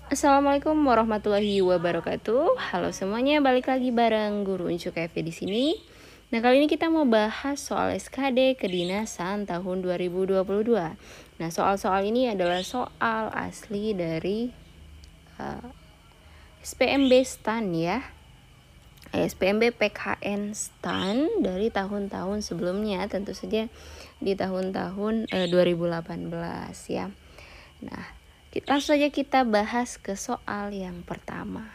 Assalamualaikum warahmatullahi wabarakatuh. Halo semuanya, balik lagi bareng Guru Uncu KV di sini. Nah, kali ini kita mau bahas soal SKD Kedinasan tahun 2022. Nah, soal-soal ini adalah soal asli dari SPMB STAN ya. SPMB PKN STAN dari tahun-tahun sebelumnya, tentu saja di tahun-tahun 2018 ya. Nah, langsung saja kita bahas ke soal yang pertama.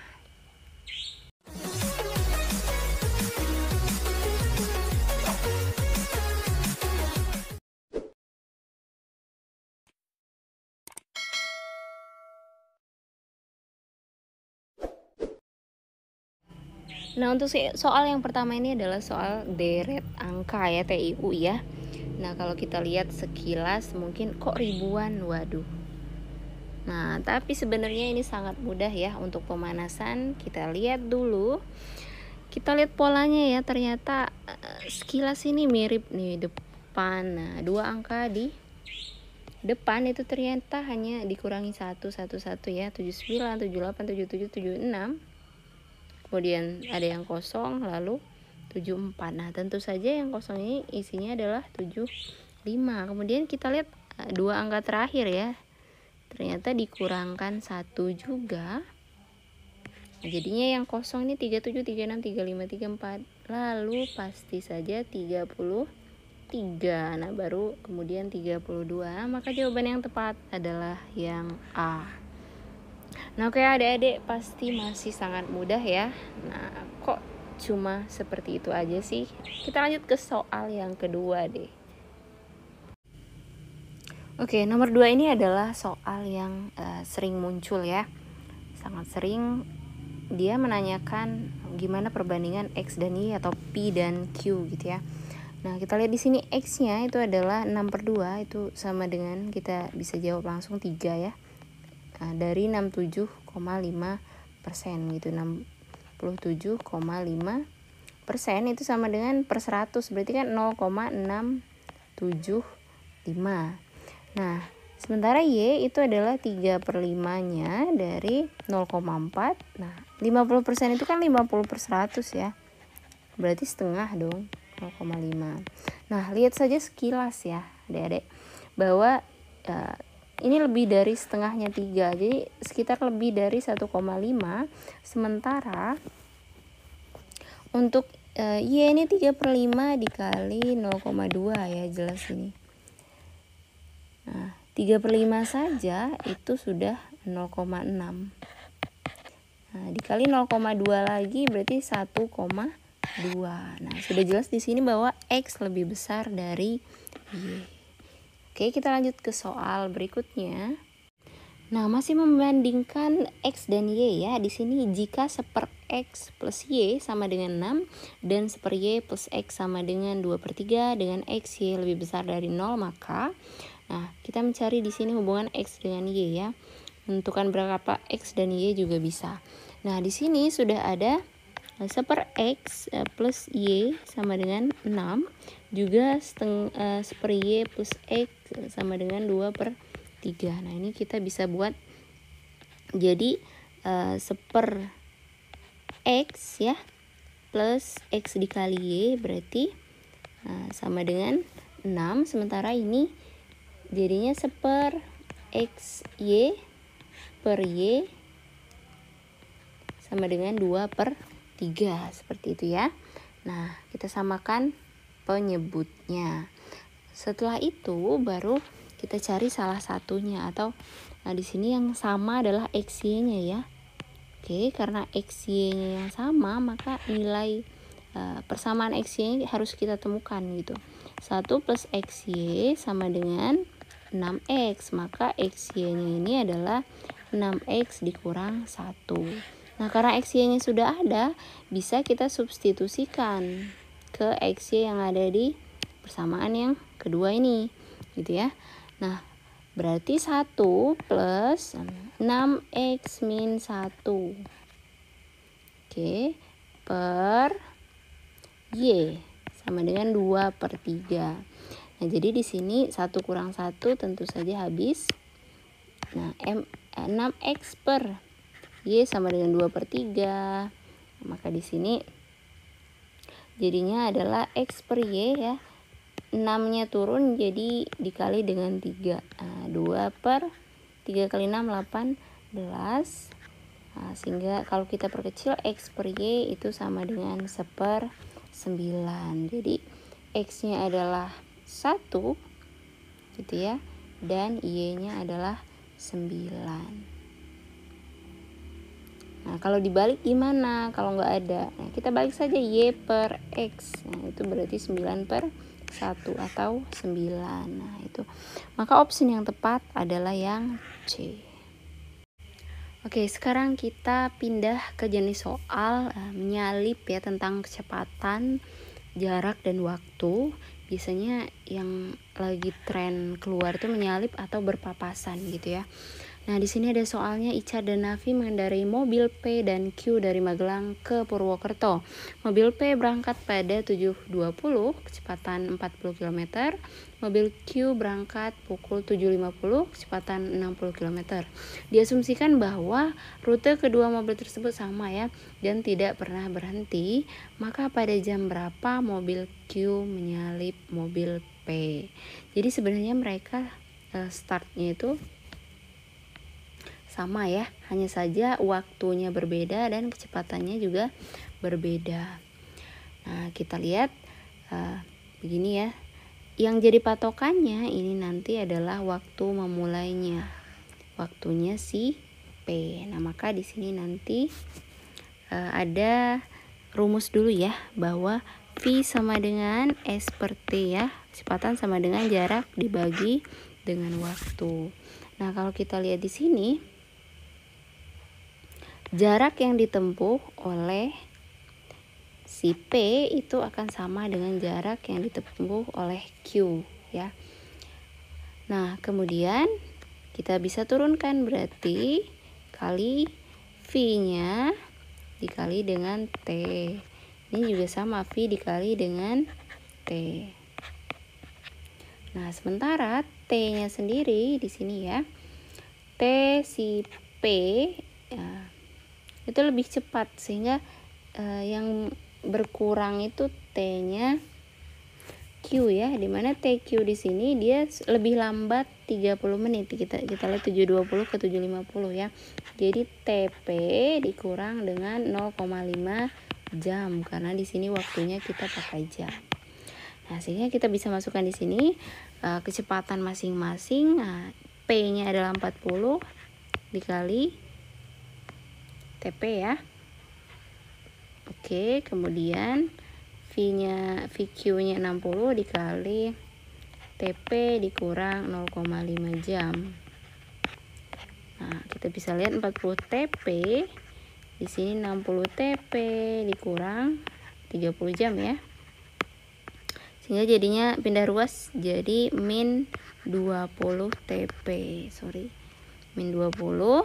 Nah, untuk soal yang pertama ini adalah soal deret angka ya, TIU ya. Nah, kalau kita lihat sekilas mungkin kok ribuan, waduh. Nah, tapi sebenarnya ini sangat mudah ya untuk pemanasan. Kita lihat dulu. Kita lihat polanya ya, ternyata sekilas ini mirip nih depan. Nah, dua angka di depan itu ternyata hanya dikurangi 1 ya, 79, 78, 77, 76. Kemudian ada yang kosong, lalu 74. Nah, tentu saja yang kosong ini isinya adalah 75. Kemudian kita lihat dua angka terakhir ya. Ternyata dikurangkan 1 juga. Nah, jadinya yang kosong ini 37, 36, 35, 34. Lalu pasti saja 33. Nah, baru kemudian 32. Maka jawaban yang tepat adalah yang A. Nah, oke adik-adik, pasti masih sangat mudah ya. Nah, kok cuma seperti itu aja sih? Kita lanjut ke soal yang kedua deh. Oke, nomor 2 ini adalah soal yang sering muncul ya. Sangat sering. Dia menanyakan gimana perbandingan X dan Y atau P dan Q gitu ya. Nah, kita lihat di sini X-nya itu adalah 6/2, itu sama dengan, kita bisa jawab langsung 3 ya. Dari 67,5% gitu. 67,5% itu sama dengan per 100, berarti kan 0,675. Nah, sementara Y itu adalah 3/5-nya dari 0,4. Nah, 50% itu kan 50/100 ya. Berarti setengah dong, 0,5. Nah, lihat saja sekilas ya adik-adik, bahwa ini lebih dari setengahnya 3, jadi sekitar lebih dari 1,5. Sementara untuk Y ini 3/5 dikali 0,2 ya, jelas ini. Nah, 3/5 saja itu sudah 0,6. Nah, dikali 0,2 lagi berarti 1,2. Nah, sudah jelas di sini bahwa X lebih besar dari Y. Oke, kita lanjut ke soal berikutnya. Nah, masih membandingkan X dan Y ya. Di sini jika 1/x plus Y sama dengan 6 dan 1/y plus X sama dengan 2/3 dengan X, Y lebih besar dari 0, maka kita mencari di sini hubungan X dengan Y ya. Menentukan berapa X dan Y juga bisa. Nah, di sini sudah ada 1/x plus Y sama dengan 6, juga 1/y plus X sama dengan 2/3. Nah, ini kita bisa buat jadi 1/x ya plus X dikali Y berarti sama dengan 6. Sementara ini jadinya 1/x Y per Y sama dengan 2/3, seperti itu ya. Nah, kita samakan penyebutnya. Setelah itu baru kita cari salah satunya, atau di sini yang sama adalah XY-nya ya. Oke, karena XY-nya yang sama, maka nilai persamaan XY harus kita temukan gitu. 1 plus XY sama dengan 6X, maka XY-nya ini adalah 6X dikurang 1. Nah, karena XY-nya sudah ada, bisa kita substitusikan ke XY yang ada di persamaan yang kedua ini gitu ya. Nah, berarti 1 plus 6X min 1 per Y sama dengan 2/3. Nah, jadi di sini 1 kurang 1 tentu saja habis. Nah, 6x per Y sama dengan 2/3. Maka di sini jadinya adalah X per Y ya. 6-nya turun jadi dikali dengan 3. Nah, 2 per 3 kali 6, 18. Nah, sehingga kalau kita perkecil X per Y itu sama dengan 1/9. Jadi X-nya adalah 1 gitu ya. Dan Y-nya adalah 9. Nah, kalau dibalik gimana? Kalau nggak ada, nah, kita balik saja Y per X. Nah, itu berarti 9/1 atau 9. Nah, itu. Maka opsi yang tepat adalah yang C. Oke, sekarang kita pindah ke jenis soal menyalip ya, tentang kecepatan, jarak, dan waktu. Biasanya yang lagi tren keluar itu menyalip atau berpapasan gitu ya. Nah, di sini ada soalnya. Ica dan Nafi mengendarai mobil P dan Q dari Magelang ke Purwokerto. Mobil P berangkat pada 7.20, kecepatan 40 km. Mobil Q berangkat pukul 7.50, kecepatan 60 km. Diasumsikan bahwa rute kedua mobil tersebut sama ya, dan tidak pernah berhenti. Maka pada jam berapa mobil Q menyalip mobil P? Jadi sebenarnya mereka startnya itu sama ya, hanya saja waktunya berbeda dan kecepatannya juga berbeda. Nah, kita lihat begini ya. Yang jadi patokannya ini nanti adalah waktu memulainya. Waktunya si P. Nah, maka di sini nanti ada rumus dulu ya, bahwa V sama dengan S per T ya. Kecepatan sama dengan jarak dibagi dengan waktu. Nah, kalau kita lihat di sini, jarak yang ditempuh oleh si P itu akan sama dengan jarak yang ditempuh oleh Q ya. Nah, kemudian kita bisa turunkan, berarti kali V-nya dikali dengan T. Ini juga sama, V dikali dengan T. Nah, sementara T-nya sendiri di sini ya. T si P ya, itu lebih cepat, sehingga yang berkurang itu T-nya Q ya, dimana TQ di sini dia lebih lambat 30 menit. Kita lihat 7.20 ke 7.50 ya. Jadi TP dikurang dengan 0,5 jam, karena di sini waktunya kita pakai jam. Nah, sehingga kita bisa masukkan di sini kecepatan masing-masing. Nah, P-nya adalah 40 dikali TP ya. Oke, kemudian VQ-nya 60 dikali TP dikurang 0,5 jam. Nah, kita bisa lihat 40 TP di sini, 60 TP dikurang 30 jam ya. Sehingga jadinya pindah ruas jadi min 20 TP. Min 20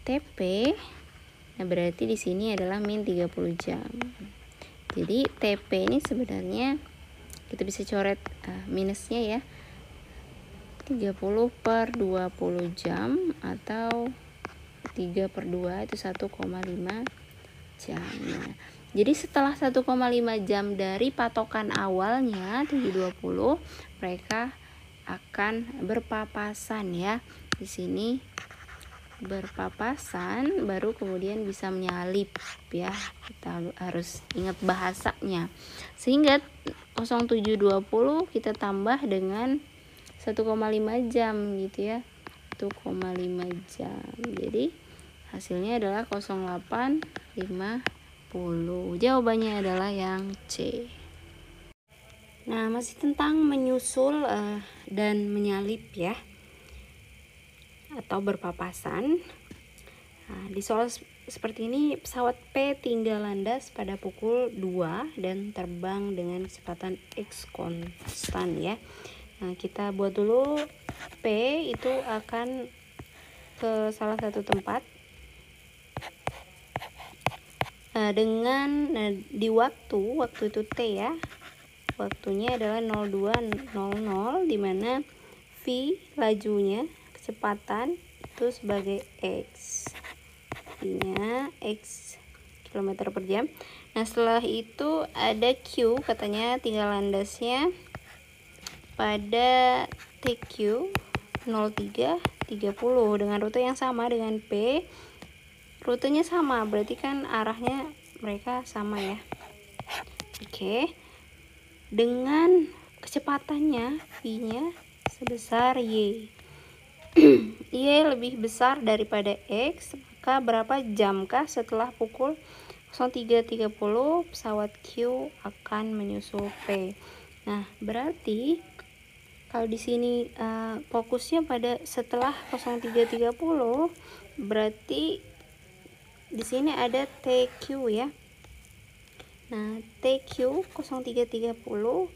TP. Nah, berarti di sini adalah min 30 jam. Jadi TP ini sebenarnya kita bisa coret minusnya ya. 30 per 20 jam atau 3 per 2 itu 1,5 jam. Nah, jadi setelah 1,5 jam dari patokan awalnya 7.20, mereka akan berpapasan ya. Di sini berpapasan baru kemudian bisa menyalip ya. Kita harus ingat bahasanya. Sehingga 07.20 kita tambah dengan 1,5 jam gitu ya. 1,5 jam. Jadi hasilnya adalah 08.50. Jawabannya adalah yang C. Nah, masih tentang menyusul dan menyalip ya, atau berpapasan. Nah, di soal seperti ini, pesawat P tinggal landas pada pukul 2 dan terbang dengan kecepatan X konstan ya. Nah, kita buat dulu. P itu akan ke salah satu tempat dengan di waktu itu T ya. Waktunya adalah 02.00, dimana V lajunya, kecepatan itu sebagai X, V-nya X km per jam. Nah setelah itu ada Q, katanya tinggal landasnya pada TQ 03.30 dengan rute yang sama dengan P. Rutenya sama, berarti kan arahnya mereka sama ya. Oke, dengan kecepatannya V-nya sebesar Y. Y lebih besar daripada X, maka berapa jamkah setelah pukul 03.30 pesawat Q akan menyusul P? Nah, berarti kalau di sini fokusnya pada setelah 03.30, berarti di sini ada TQ ya. Nah, TQ 03.30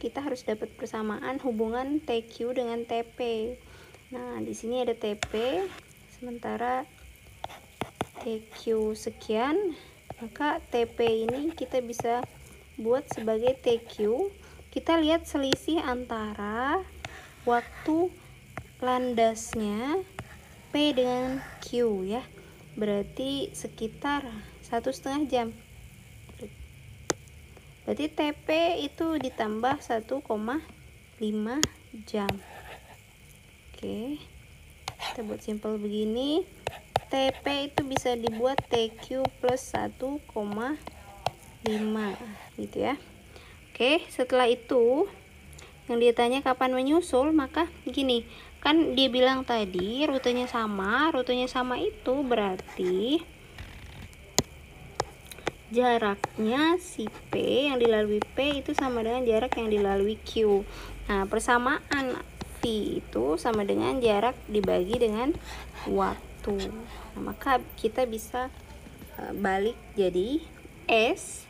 kita harus dapat persamaan hubungan TQ dengan TP. Nah, di sini ada TP, sementara TQ sekian, maka TP ini kita bisa buat sebagai TQ. Kita lihat selisih antara waktu landasnya P dengan Q ya, berarti sekitar 1,5 jam. Berarti TP itu ditambah 1,5 jam. Oke, kita buat simpel begini. TP itu bisa dibuat TQ plus 1,5 gitu ya. Oke, setelah itu yang dia tanya kapan menyusul, maka gini, kan dia bilang tadi rutenya sama itu berarti jaraknya si P yang dilalui P itu sama dengan jarak yang dilalui Q. Nah, persamaan V itu sama dengan jarak dibagi dengan waktu. Nah, maka kita bisa balik jadi S.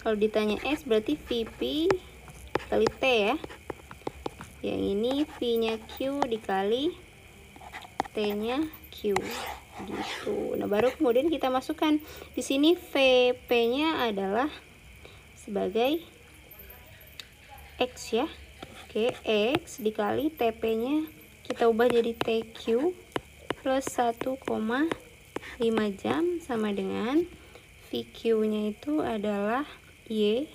Kalau ditanya S berarti VP kali T ya. Yang ini V-nya Q dikali T-nya Q gitu. Nah, baru kemudian kita masukkan di sini VP-nya adalah sebagai X ya. Oke, X dikali TP-nya kita ubah jadi TQ plus 1,5 jam sama dengan VQ-nya itu adalah Y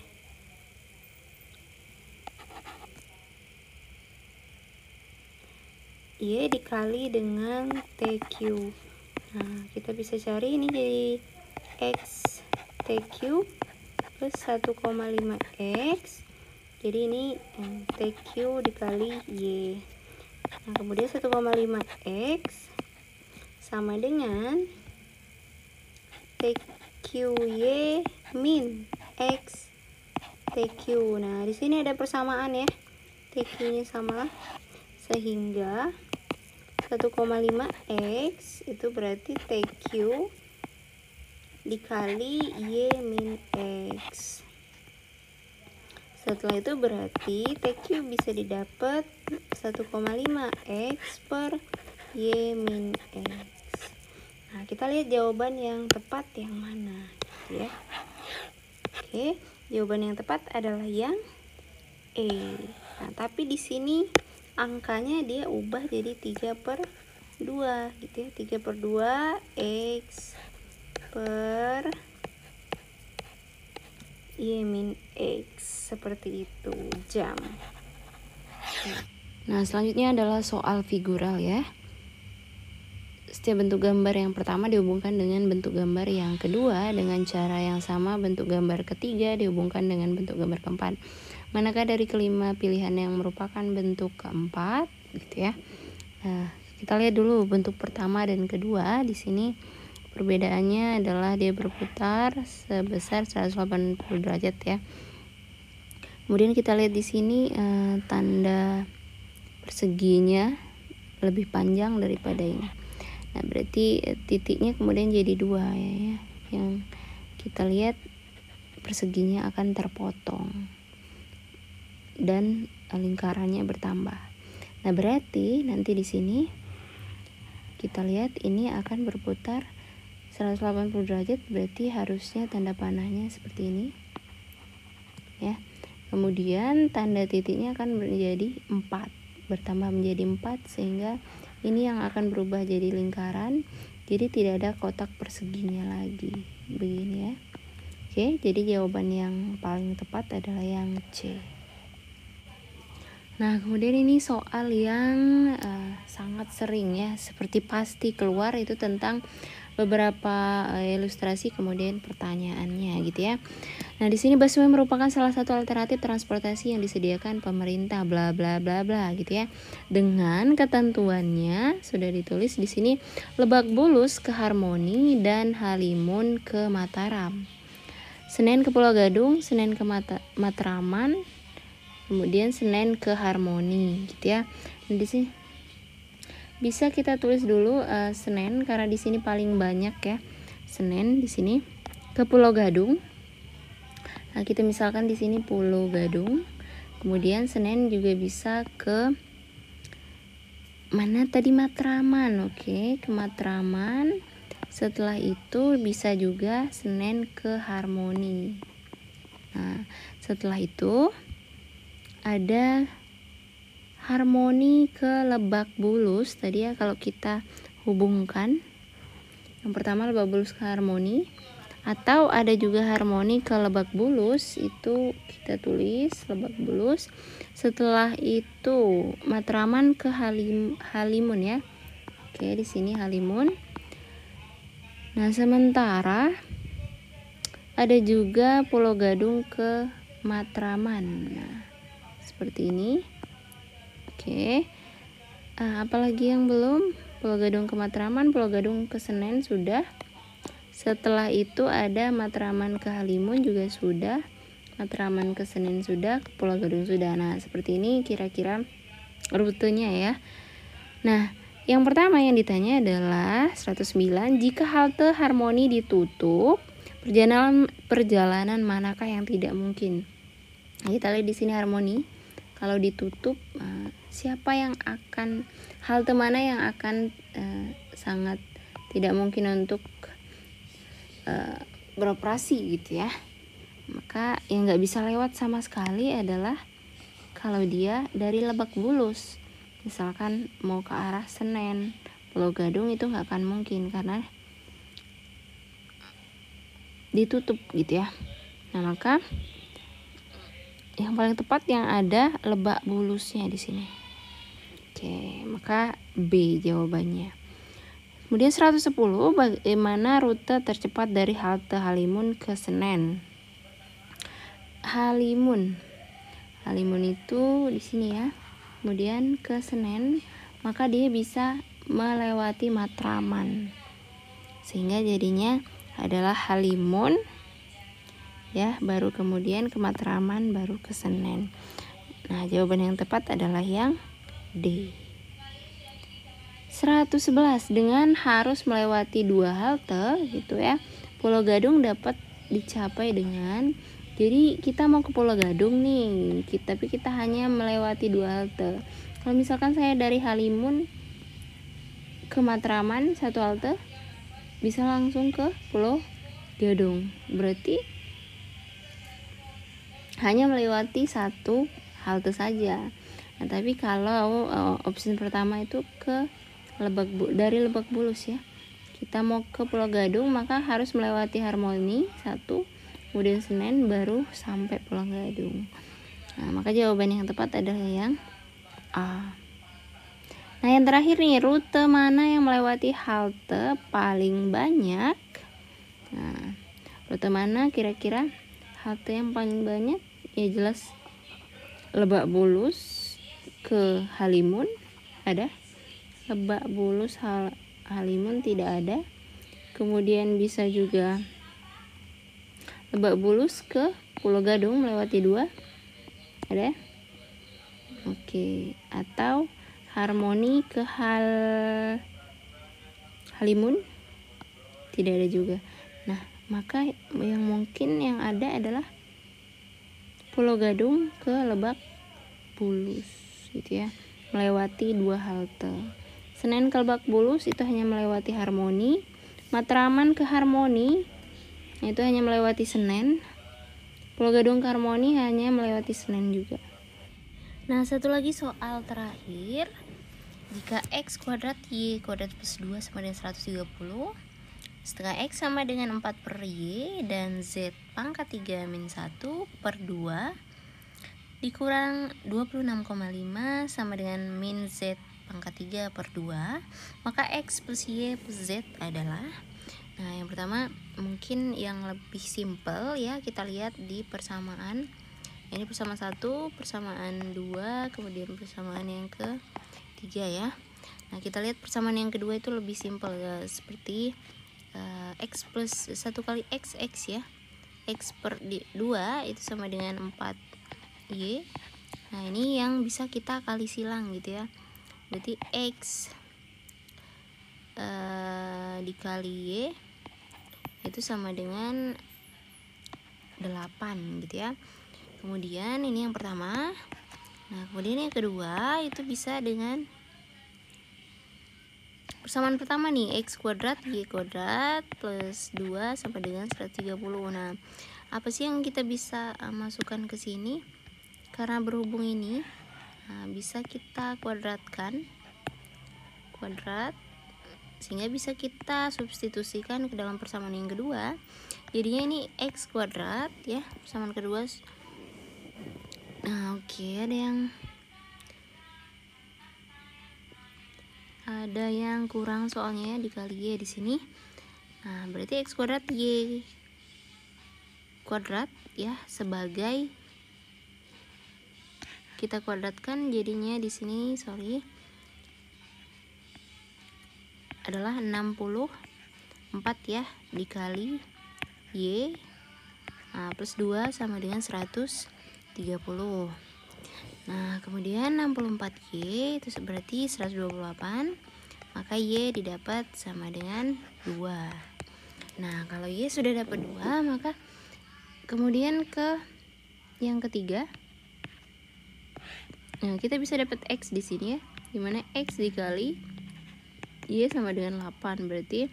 dikali dengan TQ. Nah, kita bisa cari ini jadi X TQ plus 1,5X. Jadi ini TQ dikali Y. Nah, kemudian 1,5X sama dengan TQY min X TQ. Nah, di sini ada persamaan ya. TQ-nya sama, sehingga 1,5X itu berarti TQ dikali Y min X. Setelah itu berarti TQ bisa didapat 1,5X per Y min X. Nah, kita lihat jawaban yang tepat yang mana ya. Oke, jawaban yang tepat adalah yang E. Nah, tapi di sini angkanya dia ubah jadi 3/2 gitu ya. 3/2 X per Y min X, seperti itu jam. Nah, selanjutnya adalah soal figural ya. Setiap bentuk gambar yang pertama dihubungkan dengan bentuk gambar yang kedua dengan cara yang sama. Bentuk gambar ketiga dihubungkan dengan bentuk gambar keempat. Manakah dari kelima pilihan yang merupakan bentuk keempat gitu ya. Nah, kita lihat dulu bentuk pertama dan kedua. Di sini perbedaannya adalah dia berputar sebesar 180 derajat ya. Kemudian kita lihat di sini tanda perseginya lebih panjang daripada ini. Nah, berarti titiknya kemudian jadi 2 ya. Yang kita lihat perseginya akan terpotong dan lingkarannya bertambah. Nah, berarti nanti di sini kita lihat ini akan berputar 180 derajat, berarti harusnya tanda panahnya seperti ini. Ya. Kemudian tanda titiknya akan menjadi 4, bertambah menjadi 4 sehingga ini yang akan berubah jadi lingkaran, jadi tidak ada kotak perseginya lagi, begini ya. Oke, jadi jawaban yang paling tepat adalah yang C. Nah, kemudian ini soal yang sangat sering ya, seperti pasti keluar itu tentang beberapa ilustrasi kemudian pertanyaannya gitu ya. Nah, di sini busway merupakan salah satu alternatif transportasi yang disediakan pemerintah bla bla bla bla gitu ya. Dengan ketentuannya sudah ditulis di sini Lebak Bulus ke Harmoni dan Halimun ke Mataram. Senen ke Pulau Gadung, Senen ke Matraman, kemudian Senen ke Harmoni gitu ya. Nah, di sini bisa kita tulis dulu Senen karena di sini paling banyak ya. Senen di sini ke Pulau Gadung. Nah, kita misalkan di sini Pulau Gadung. Kemudian Senen juga bisa ke mana tadi, Matraman. Oke, ke Matraman. Setelah itu bisa juga Senen ke Harmoni. Nah, setelah itu ada Harmoni ke Lebak Bulus tadi ya, kalau kita hubungkan yang pertama Lebak Bulus ke Harmoni, atau ada juga Harmoni ke Lebak Bulus, itu kita tulis Lebak Bulus. Setelah itu Matraman ke Halimun ya. Oke, di sini Halimun. Nah, sementara ada juga Pulau Gadung ke Matraman. Nah, seperti ini. Oke, apalagi yang belum? Pulau Gadung ke Matraman, Pulau Gadung ke Senen sudah. Setelah itu ada Matraman ke Halimun juga sudah, Matraman ke Senen sudah, ke Pulau Gadung sudah. Nah, seperti ini kira-kira rutenya ya. Nah, yang pertama yang ditanya adalah 109, jika halte Harmoni ditutup, perjalanan manakah yang tidak mungkin? Nah, kita lihat di sini Harmoni. Kalau ditutup, siapa yang akan, halte mana yang akan sangat tidak mungkin untuk beroperasi gitu ya. Maka yang nggak bisa lewat sama sekali adalah kalau dia dari Lebak Bulus. Misalkan mau ke arah Senen, Pulau Gadung, itu nggak akan mungkin karena ditutup gitu ya. Nah, maka yang paling tepat yang ada Lebak Bulusnya di sini. Oke, maka B jawabannya. Kemudian 110, bagaimana rute tercepat dari halte Halimun ke Senen? Halimun itu di sini ya. Kemudian ke Senen, maka dia bisa melewati Matraman. Sehingga jadinya adalah Halimun ya, baru kemudian ke Matraman, baru ke Senen. Nah, jawaban yang tepat adalah yang D. 111, dengan harus melewati 2 halte gitu ya, Pulau Gadung dapat dicapai dengan, jadi kita mau ke Pulau Gadung nih, tapi kita hanya melewati 2 halte. Kalau misalkan saya dari Halimun ke Matraman 1 halte, bisa langsung ke Pulau Gadung. Berarti hanya melewati 1 halte saja. Nah, tapi kalau opsi pertama itu ke dari Lebak Bulus ya, kita mau ke Pulau Gadung maka harus melewati Harmoni 1, kemudian Senen, baru sampai Pulau Gadung. Nah, maka jawaban yang tepat adalah yang A. Nah, yang terakhir nih, rute mana yang melewati halte paling banyak? Nah, rute mana kira-kira halte yang paling banyak? Ya jelas Lebak Bulus ke Halimun ada, Lebak Bulus Halimun tidak ada. Kemudian bisa juga Lebak Bulus ke Pulau Gadung melewati 2 ada. Oke, atau Harmoni ke Halimun tidak ada juga. Nah, maka yang mungkin yang ada adalah Pulau Gadung ke Lebak Bulus gitu ya, melewati 2 halte. Senen ke Lebak Bulus itu hanya melewati Harmoni. Matraman ke Harmoni itu hanya melewati Senen. Pulau Gadung ke Harmoni hanya melewati Senen juga. Nah, satu lagi soal terakhir Jika X kuadrat Y kuadrat plus 2 sama dengan 130, setengah X sama dengan 4 per Y, dan Z pangkat 3 min 1 per 2 dikurang 26,5 sama dengan min Z pangkat 3 per 2, maka X plus Y plus Z adalah, nah yang pertama mungkin yang lebih simpel ya, kita lihat di persamaan. Ini persamaan 1, persamaan 2, kemudian persamaan yang ketiga ya. Nah kita lihat persamaan yang kedua itu lebih simpel ya, seperti X plus 1 kali X ya, X per 2 itu sama dengan 4Y. Nah ini yang bisa kita kali silang gitu ya, berarti X dikali Y itu sama dengan 8 gitu ya. Kemudian ini yang pertama. Nah kemudian yang kedua itu bisa dengan persamaan pertama nih, X kuadrat Y kuadrat plus 2 sama dengan 130. Nah apa sih yang kita bisa masukkan ke sini? Karena berhubung ini, nah, bisa kita kuadratkan, kuadrat, sehingga bisa kita substitusikan ke dalam persamaan yang kedua. Jadinya ini X kuadrat ya, persamaan kedua. Nah oke, ada yang kurang soalnya ya, dikali Y di sini. Nah berarti X kuadrat Y kuadrat ya, sebagai kita kuadratkan, jadinya di sini adalah 64 ya, dikali Y plus 2 sama dengan 130. Nah kemudian 64Y itu berarti 128, maka Y didapat sama dengan 2. Nah kalau Y sudah dapat 2, maka kemudian ke yang ketiga, nah kita bisa dapat X di sini ya, dimana X dikali Y sama dengan 8, berarti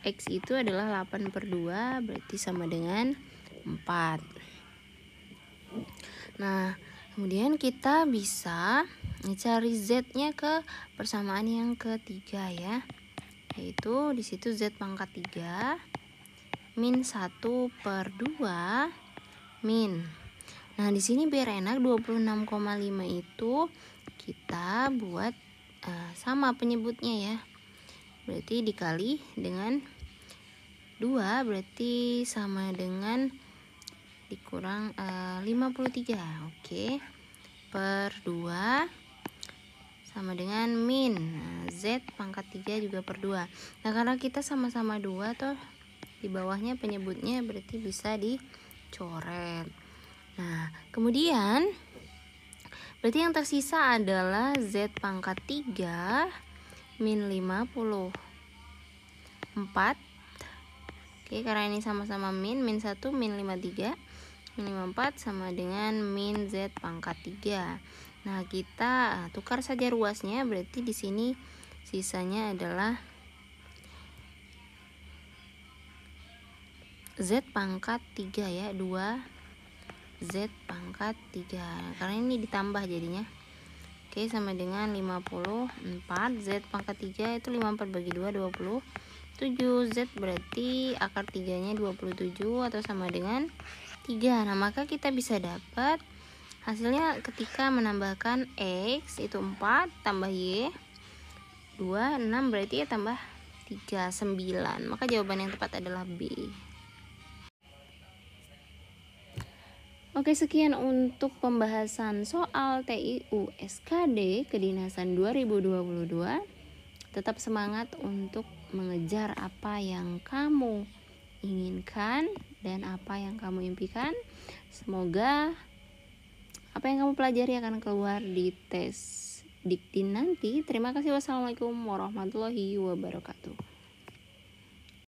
X itu adalah 8 per 2, berarti sama dengan 4. Nah kemudian kita bisa cari Z nya ke persamaan yang ketiga ya, yaitu disitu Z pangkat 3 min 1 per 2 min. Nah di sini biar enak, 26,5 itu kita buat sama penyebutnya ya, berarti dikali dengan 2, berarti sama dengan dikurang 53. Oke, per 2 sama dengan min Z pangkat 3 juga per 2. Nah karena kita sama-sama 2 tuh, di bawahnya penyebutnya berarti bisa dicoret. Nah kemudian berarti yang tersisa adalah Z pangkat 3 min 54. Oke, karena ini sama-sama min 1 min 53 min 54 sama dengan min Z pangkat 3. Nah kita tukar saja ruasnya, berarti di sini sisanya adalah Z pangkat 3 ya, 2 Z pangkat 3, karena ini ditambah jadinya. Oke, sama dengan 54. Z pangkat 3 itu 54 bagi 2, 27. Z berarti akar 3 nya 27 atau sama dengan 3. Nah maka kita bisa dapat hasilnya ketika menambahkan X itu 4 tambah Y 2, 6, berarti ya tambah 3, 9. Maka jawaban yang tepat adalah B. Oke, sekian untuk pembahasan soal TIU SKD Kedinasan 2022. Tetap semangat untuk mengejar apa yang kamu inginkan dan apa yang kamu impikan. Semoga apa yang kamu pelajari akan keluar di tes dikti nanti. Terima kasih. Wassalamualaikum warahmatullahi wabarakatuh.